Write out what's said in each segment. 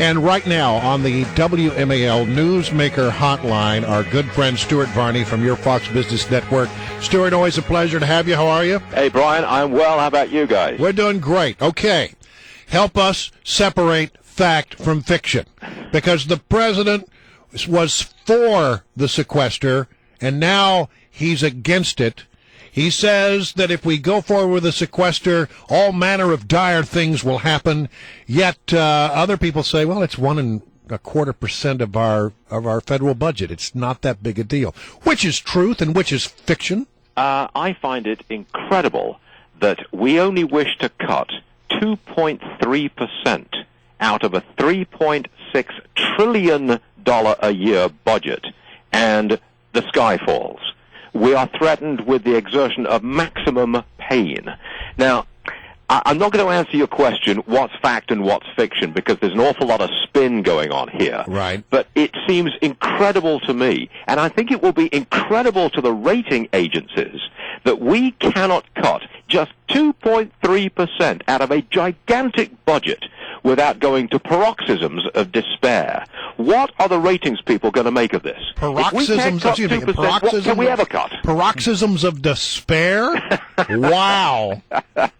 And right now on the WMAL Newsmaker Hotline, our good friend Stuart Varney from your Fox Business Network. Stuart, always a pleasure to have you. How are you? Hey, Brian, I'm well. How about you guys? We're doing great. Okay. Help us separate fact from fiction, because the president was for the sequester, and now he's against it. He says that if we go forward with the sequester, all manner of dire things will happen. Yet other people say, well, it's 1.25% of our federal budget. It's not that big a deal. Which is truth and which is fiction? I find it incredible that we only wish to cut 2.3% out of a $3.6 trillion a year budget, and the sky falls. We are threatened with the exertion of maximum pain. Now, I'm not going to answer your question, what's fact and what's fiction, because there's an awful lot of spin going on here. Right. But it seems incredible to me, and I think it will be incredible to the rating agencies, that we cannot cut just 2.3% out of a gigantic budget without going to paroxysms of despair. What are the ratings people going to make of this? Paroxysms, what can we ever cut? Paroxysms of despair? Wow.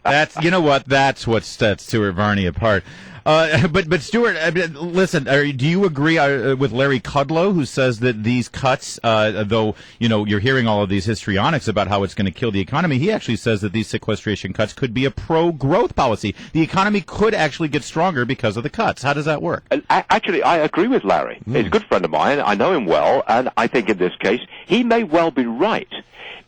That's what sets Stuart Varney apart. But Stuart, listen, do you agree with Larry Kudlow, who says that these cuts, though, you're hearing all of these histrionics about how it's going to kill the economy, he actually says that these sequestration cuts could be a pro-growth policy. The economy could actually get stronger because of the cuts. How does that work? Actually, I agree with Larry. He's a good friend of mine. I know him well, and I think in this case, he may well be right.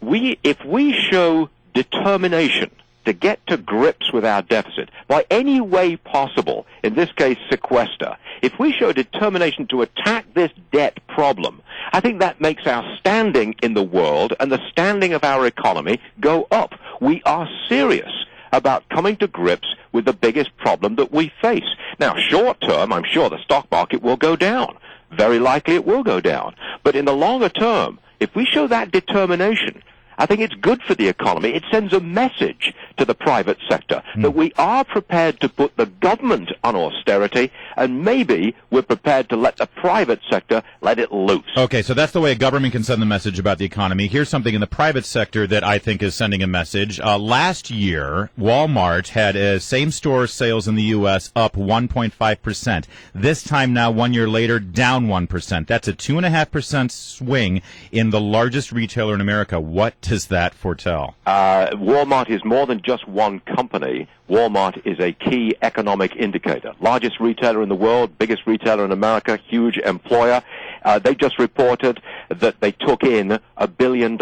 If we show determination to get to grips with our deficit by any way possible, in this case sequester, if we show determination to attack this debt problem, I think that makes our standing in the world and the standing of our economy go up. We are serious about coming to grips with the biggest problem that we face. Now, short term, I'm sure the stock market will go down. Very likely it will go down. But in the longer term, if we show that determination, I think it's good for the economy. It sends a message to the private sector that we are prepared to put the government on austerity, and maybe we're prepared to let the private sector let it loose. Okay, so that's the way a government can send the message about the economy. Here's something in the private sector that I think is sending a message. Last year, Walmart had same-store sales in the U.S. up 1.5%. This time now, 1 year later, down 1%. That's a 2.5% swing in the largest retailer in America. What does that foretell? Walmart is more than just one company. Walmart is a key economic indicator. Largest retailer in the world, biggest retailer in America, huge employer. They just reported that they took in $1 billion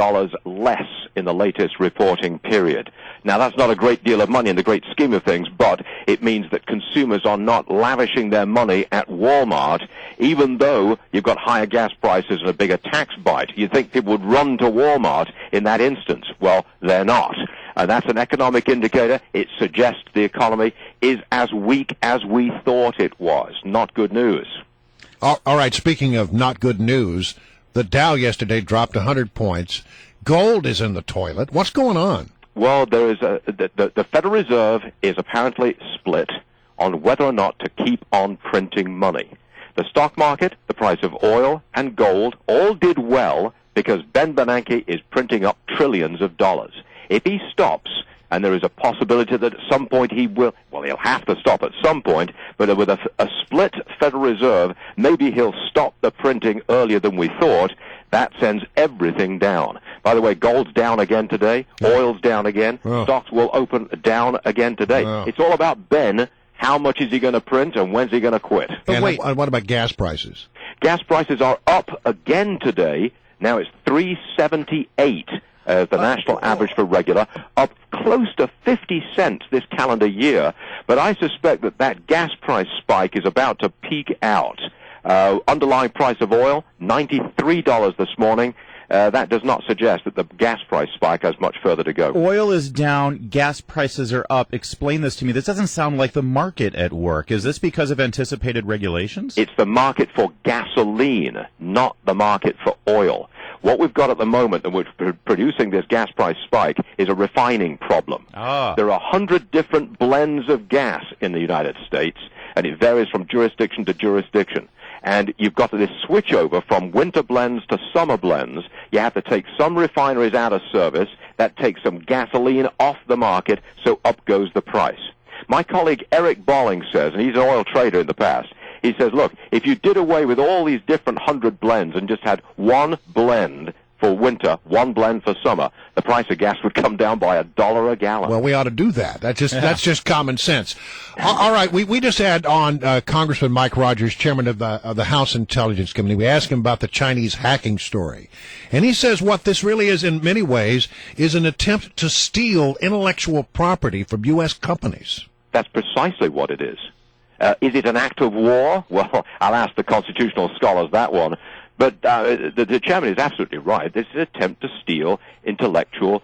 less in the latest reporting period. Now, that's not a great deal of money in the great scheme of things, but it means that consumers are not lavishing their money at Walmart, even though you've got higher gas prices and a bigger tax bite. You'd think people would run to Walmart in that instance. Well, they're not. And that's an economic indicator. It suggests the economy is as weak as we thought it was. Not good news. All right, speaking of not good news, the Dow yesterday dropped 100 points. Gold is in the toilet. What's going on? Well, there is the Federal Reserve is apparently split on whether or not to keep on printing money. The stock market, the price of oil, and gold all did well because Ben Bernanke is printing up trillions of dollars. If he stops, and there is a possibility that at some point he'll have to stop at some point, but with a split Federal Reserve, maybe he'll stop the printing earlier than we thought. That sends everything down. By the way, gold's down again today. Oil's down again. Stocks will open down again today. It's all about Ben. How much is he going to print, and when's he going to quit? And what about gas prices? Gas prices are up again today. Now it's $3.78. The national average for regular, up close to 50 cents this calendar year. But I suspect that gas price spike is about to peak out. Underlying price of oil, $93 this morning. That does not suggest that the gas price spike has much further to go. Oil is down, gas prices are up. Explain this to me. This doesn't sound like the market at work. Is this because of anticipated regulations? It's the market for gasoline, not the market for oil. What we've got at the moment, and we're producing this gas price spike, is a refining problem. There are 100 different blends of gas in the United States. and it varies from jurisdiction to jurisdiction. And you've got this switchover from winter blends to summer blends. You have to take some refineries out of service. That takes some gasoline off the market, so up goes the price. My colleague Eric Bolling says, and he's an oil trader in the past, he says, look, if you did away with all these different 100 blends and just had one blend for winter, one blend for summer, the price of gas would come down by $1 a gallon. Well, we ought to do that. That's just common sense. All right, we just had on Congressman Mike Rogers, chairman of the House Intelligence Committee. We asked him about the Chinese hacking story, and he says what this really is, in many ways, is an attempt to steal intellectual property from U.S. companies. That's precisely what it is. Is it an act of war? Well, I'll ask the constitutional scholars that one. But the chairman is absolutely right. This is an attempt to steal intellectual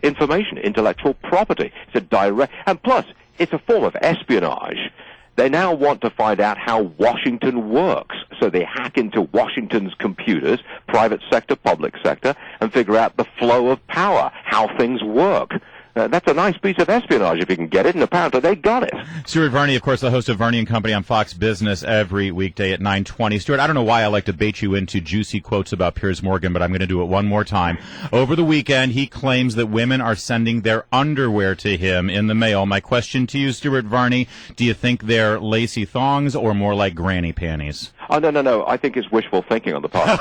information, intellectual property. It's a direct, and plus, it's a form of espionage. They now want to find out how Washington works. So they hack into Washington's computers, private sector, public sector, and figure out the flow of power, how things work. That's a nice piece of espionage if you can get it, and apparently they got it. Stuart Varney, of course, the host of Varney and Company on Fox Business every weekday at 9:20. Stuart, I don't know why I like to bait you into juicy quotes about Piers Morgan, but I'm going to do it one more time. Over the weekend, he claims that women are sending their underwear to him in the mail. My question to you, Stuart Varney, do you think they're lacy thongs or more like granny panties? Oh, no. I think it's wishful thinking on the part.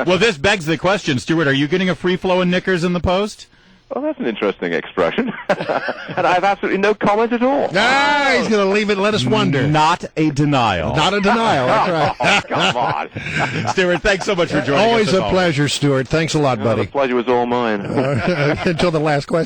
Well, this begs the question, Stuart, are you getting a free flow of knickers in the post? Well, that's an interesting expression. And I have absolutely no comment at all. He's going to leave it and let us wonder. Not a denial. Not a denial, that's right. Oh, come on. Stuart, thanks so much for joining us. Always a pleasure, Stuart. Thanks a lot, buddy. The pleasure was all mine. Until the last question.